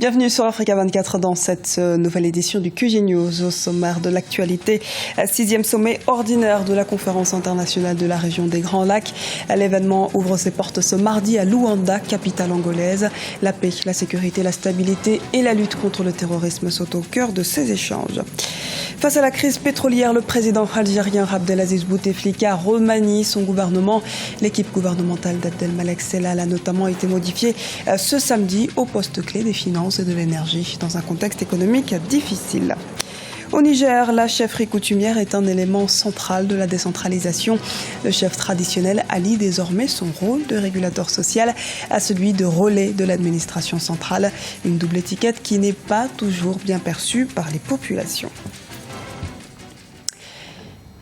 Bienvenue sur Africa 24 dans cette nouvelle édition du QG News. Au sommaire de l'actualité, 6e sommet ordinaire de la conférence internationale de la région des Grands Lacs. L'événement ouvre ses portes ce mardi à Luanda, capitale angolaise. La paix, la sécurité, la stabilité et la lutte contre le terrorisme sont au cœur de ces échanges. Face à la crise pétrolière, le président algérien Abdelaziz Bouteflika remanie son gouvernement. L'équipe gouvernementale d'Abdelmalek Sellal a notamment été modifiée ce samedi au poste clé des finances et de l'énergie dans un contexte économique difficile. Au Niger, la chefferie coutumière est un élément central de la décentralisation. Le chef traditionnel allie désormais son rôle de régulateur social à celui de relais de l'administration centrale. Une double étiquette qui n'est pas toujours bien perçue par les populations.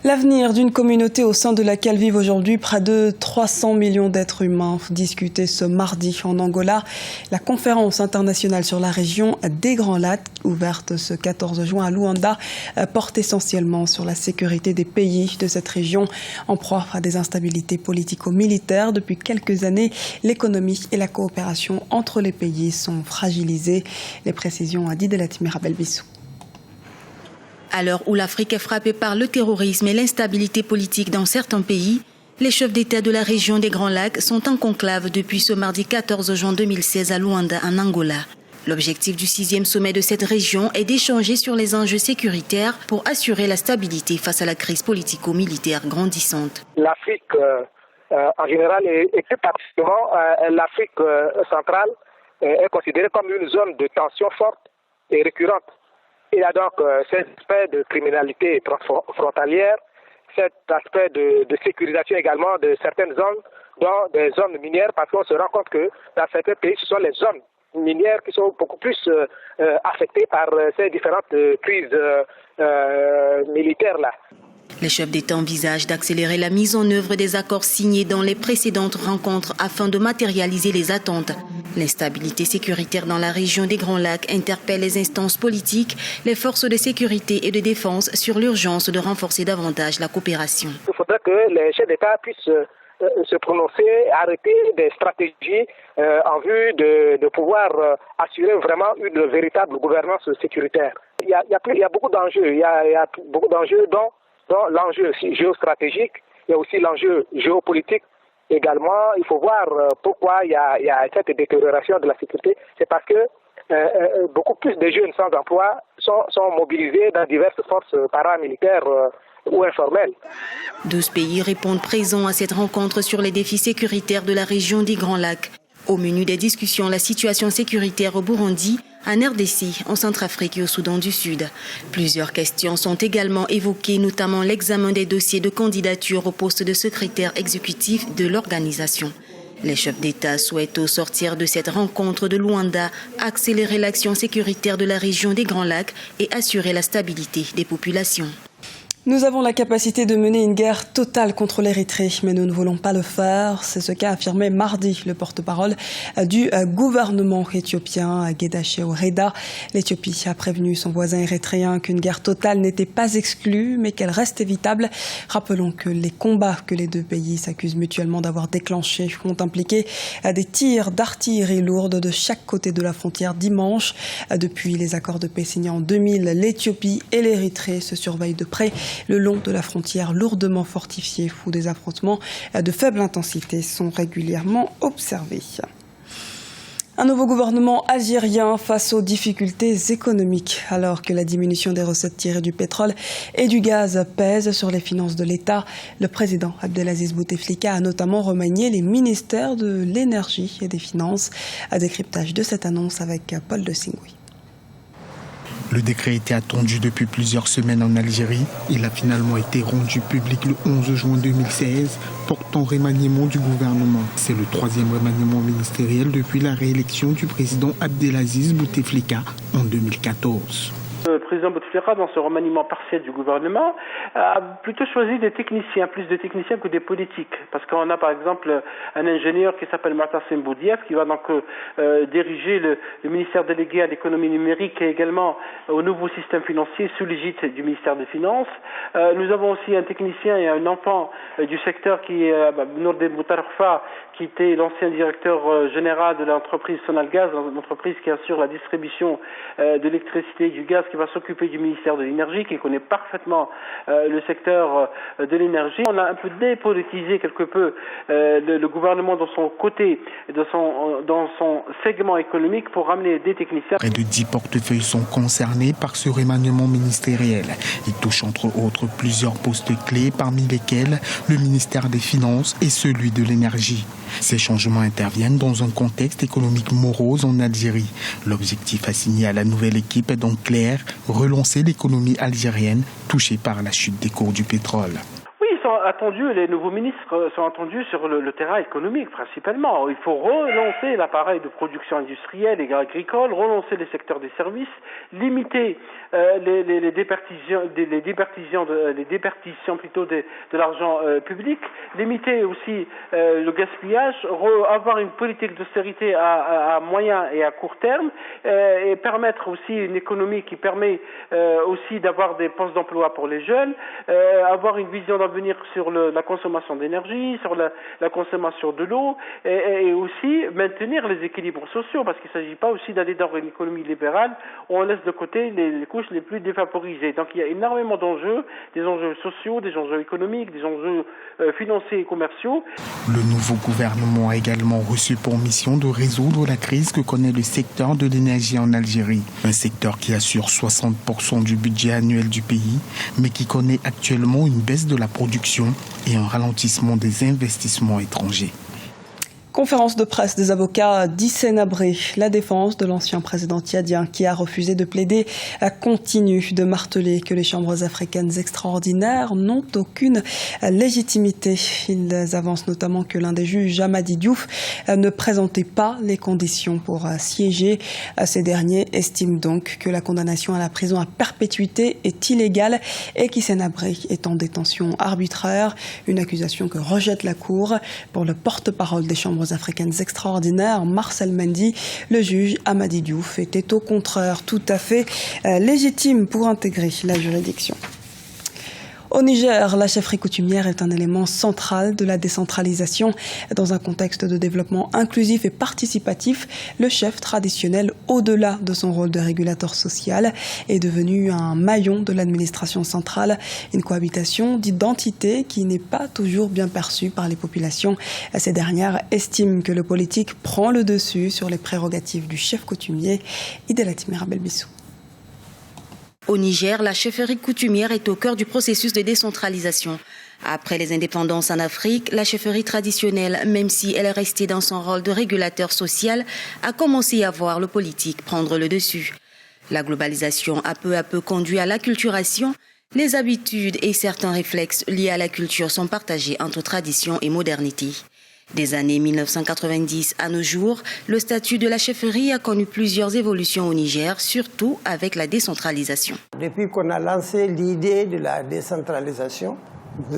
L'avenir d'une communauté au sein de laquelle vivent aujourd'hui près de 300 millions d'êtres humains. Discuté ce mardi en Angola, la conférence internationale sur la région des Grands Lacs, ouverte ce 14 juin à Luanda, porte essentiellement sur la sécurité des pays de cette région en proie à des instabilités politico-militaires. Depuis quelques années, l'économie et la coopération entre les pays sont fragilisées. Les précisions à Didelat Mirabel-Bissou. À l'heure où l'Afrique est frappée par le terrorisme et l'instabilité politique dans certains pays, les chefs d'État de la région des Grands Lacs sont en conclave depuis ce mardi 14 juin 2016 à Luanda, en Angola. L'objectif du 6e sommet de cette région est d'échanger sur les enjeux sécuritaires pour assurer la stabilité face à la crise politico-militaire grandissante. L'Afrique en général et plus particulièrement l'Afrique centrale est considérée comme une zone de tension forte et récurrente. Il y a donc cet aspect de criminalité transfrontalière, cet aspect de sécurisation également de certaines zones, dont des zones minières, parce qu'on se rend compte que dans certains pays, ce sont les zones minières qui sont beaucoup plus affectées par ces différentes crises militaires-là. Les chefs d'État envisagent d'accélérer la mise en œuvre des accords signés dans les précédentes rencontres afin de matérialiser les attentes. L'instabilité sécuritaire dans la région des Grands Lacs interpelle les instances politiques, les forces de sécurité et de défense sur l'urgence de renforcer davantage la coopération. Il faudrait que les chefs d'État puissent se prononcer, arrêter des stratégies en vue de pouvoir assurer vraiment une véritable gouvernance sécuritaire. Il y a beaucoup d'enjeux, il y a beaucoup d'enjeux dont l'enjeu géostratégique, il y a aussi l'enjeu géopolitique également. Il faut voir pourquoi il y a cette détérioration de la sécurité. C'est parce que beaucoup plus de jeunes sans emploi sont mobilisés dans diverses forces paramilitaires ou informelles. 12 pays répondent présents à cette rencontre sur les défis sécuritaires de la région des Grands Lacs. Au menu des discussions, la situation sécuritaire au Burundi, en RDC, en Centrafrique et au Soudan du Sud. Plusieurs questions sont également évoquées, notamment l'examen des dossiers de candidature au poste de secrétaire exécutif de l'organisation. Les chefs d'État souhaitent au sortir de cette rencontre de Luanda accélérer l'action sécuritaire de la région des Grands Lacs et assurer la stabilité des populations. Nous avons la capacité de mener une guerre totale contre l'Érythrée, mais nous ne voulons pas le faire. C'est ce qu'a affirmé mardi le porte-parole du gouvernement éthiopien, Getachew Reda. L'Éthiopie a prévenu son voisin érythréen qu'une guerre totale n'était pas exclue, mais qu'elle reste évitable. Rappelons que les combats que les deux pays s'accusent mutuellement d'avoir déclenchés ont impliqué des tirs d'artillerie lourde de chaque côté de la frontière dimanche. Depuis les accords de paix signés en 2000, l'Éthiopie et l'Érythrée se surveillent de près le long de la frontière lourdement fortifiée où des affrontements de faible intensité sont régulièrement observés. Un nouveau gouvernement algérien face aux difficultés économiques. Alors que la diminution des recettes tirées du pétrole et du gaz pèse sur les finances de l'État, le président Abdelaziz Bouteflika a notamment remanié les ministères de l'énergie et des finances. À décryptage de cette annonce avec Paul de Singui. Le décret était attendu depuis plusieurs semaines en Algérie. Il a finalement été rendu public le 11 juin 2016, portant remaniement du gouvernement. C'est le 3e remaniement ministériel depuis la réélection du président Abdelaziz Bouteflika en 2014. Le président Bouteflika, dans ce remaniement partiel du gouvernement, a plutôt choisi des techniciens, plus de techniciens que des politiques. Parce qu'on a par exemple un ingénieur qui s'appelle Martassim Boudiaf, qui va donc diriger le ministère délégué à l'économie numérique et également au nouveau système financier sous l'égide du ministère des Finances. Nous avons aussi un technicien et un enfant du secteur qui est Nourdin Boutarfa, qui était l'ancien directeur général de l'entreprise Sonalgaz, l'entreprise qui assure la distribution de l'électricité et du gaz, qui va s'occuper du ministère de l'énergie, qui connaît parfaitement le secteur de l'énergie. On a un peu dépolitisé quelque peu le gouvernement dans son côté, dans son segment économique pour ramener des techniciens. Près de 10 portefeuilles sont concernés par ce remaniement ministériel. Il touche entre autres plusieurs postes clés, parmi lesquels le ministère des Finances et celui de l'énergie. Ces changements interviennent dans un contexte économique morose en Algérie. L'objectif assigné à la nouvelle équipe est donc clair, relancer l'économie algérienne touchée par la chute des cours du pétrole. Les nouveaux ministres sont attendus sur le terrain économique principalement. Il faut relancer l'appareil de production industrielle et agricole, relancer les secteurs des services, limiter les déperditions plutôt de l'argent public, limiter aussi le gaspillage, avoir une politique d'austérité à moyen et à court terme et permettre aussi une économie qui permet aussi d'avoir des postes d'emploi pour les jeunes, avoir une vision d'avenir sur la consommation d'énergie, sur la consommation de l'eau et aussi maintenir les équilibres sociaux, parce qu'il ne s'agit pas aussi d'aller dans une économie libérale où on laisse de côté les couches les plus défavorisées. Donc il y a énormément d'enjeux, des enjeux sociaux, des enjeux économiques, des enjeux financiers et commerciaux. Le nouveau gouvernement a également reçu pour mission de résoudre la crise que connaît le secteur de l'énergie en Algérie. Un secteur qui assure 60% du budget annuel du pays, mais qui connaît actuellement une baisse de la production et un ralentissement des investissements étrangers. Conférence de presse des avocats d'Hissène Habré. La défense de l'ancien président tchadien qui a refusé de plaider continue de marteler que les chambres africaines extraordinaires n'ont aucune légitimité. Ils avancent notamment que l'un des juges, Hamadi Diouf, ne présentait pas les conditions pour siéger. Ces derniers estiment donc que la condamnation à la prison à perpétuité est illégale et qu'Hissène Habré est en détention arbitraire. Une accusation que rejette la Cour. Pour le porte-parole des chambres africaines extraordinaires, Marcel Mendy, le juge Hamadi Diouf était au contraire tout à fait légitime pour intégrer la juridiction. Au Niger, la chefferie coutumière est un élément central de la décentralisation. Dans un contexte de développement inclusif et participatif, le chef traditionnel, au-delà de son rôle de régulateur social, est devenu un maillon de l'administration centrale. Une cohabitation d'identité qui n'est pas toujours bien perçue par les populations. Ces dernières estiment que le politique prend le dessus sur les prérogatives du chef coutumier. Idelatim Mirabel-Bissou. Au Niger, la chefferie coutumière est au cœur du processus de décentralisation. Après les indépendances en Afrique, la chefferie traditionnelle, même si elle est restée dans son rôle de régulateur social, a commencé à voir le politique prendre le dessus. La globalisation a peu à peu conduit à l'acculturation. Les habitudes et certains réflexes liés à la culture sont partagés entre tradition et modernité. Des années 1990 à nos jours, le statut de la chefferie a connu plusieurs évolutions au Niger, surtout avec la décentralisation. Depuis qu'on a lancé l'idée de la décentralisation,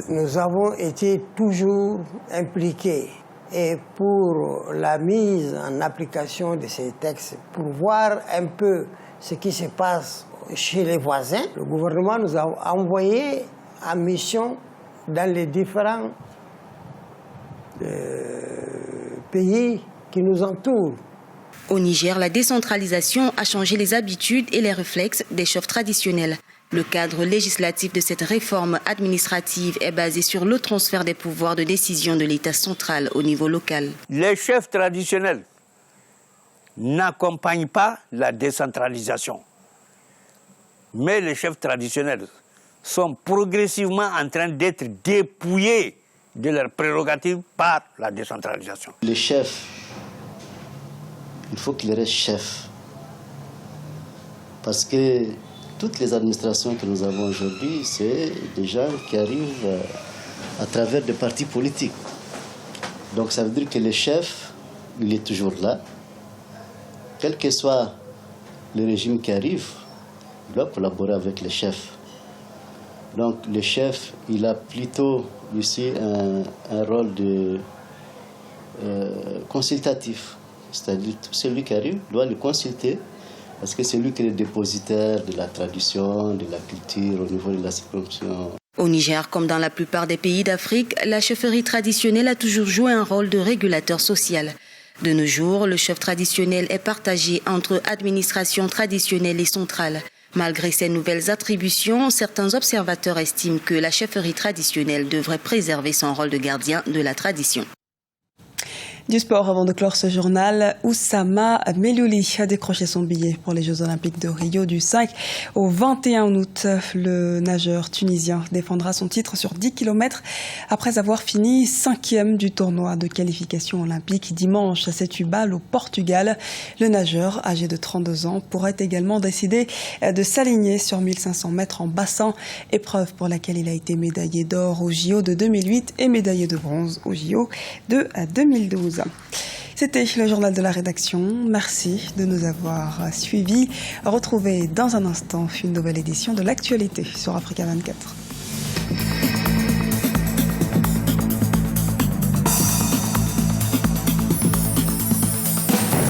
nous avons été toujours impliqués. Et pour la mise en application de ces textes, pour voir un peu ce qui se passe chez les voisins, le gouvernement nous a envoyé en mission dans les différents pays qui nous entourent. Au Niger, la décentralisation a changé les habitudes et les réflexes des chefs traditionnels. Le cadre législatif de cette réforme administrative est basé sur le transfert des pouvoirs de décision de l'État central au niveau local. Les chefs traditionnels n'accompagnent pas la décentralisation. Mais les chefs traditionnels sont progressivement en train d'être dépouillés de leurs prérogatives par la décentralisation. Les chefs, il faut qu'ils restent chefs. Parce que toutes les administrations que nous avons aujourd'hui, c'est des gens qui arrivent à travers des partis politiques. Donc ça veut dire que le chef, il est toujours là. Quel que soit le régime qui arrive, il doit collaborer avec les chefs. Donc le chef, il a plutôt ici un rôle de consultatif. C'est-à-dire celui qui arrive doit le consulter parce que c'est lui qui est le dépositaire de la tradition, de la culture au niveau de la circonscription. Au Niger, comme dans la plupart des pays d'Afrique, la chefferie traditionnelle a toujours joué un rôle de régulateur social. De nos jours, le chef traditionnel est partagé entre administration traditionnelle et centrale. Malgré ces nouvelles attributions, certains observateurs estiment que la chefferie traditionnelle devrait préserver son rôle de gardien de la tradition. Du sport, avant de clore ce journal, Oussama Meliouli a décroché son billet pour les Jeux Olympiques de Rio du 5 au 21 août. Le nageur tunisien défendra son titre sur 10 km après avoir fini 5e du tournoi de qualification olympique dimanche à Setúbal au Portugal. Le nageur, âgé de 32 ans, pourrait également décider de s'aligner sur 1500 mètres en bassin, épreuve pour laquelle il a été médaillé d'or au JO de 2008 et médaillé de bronze au JO de 2012. C'était le journal de la rédaction. Merci de nous avoir suivis. Retrouvez dans un instant une nouvelle édition de l'actualité sur Africa 24.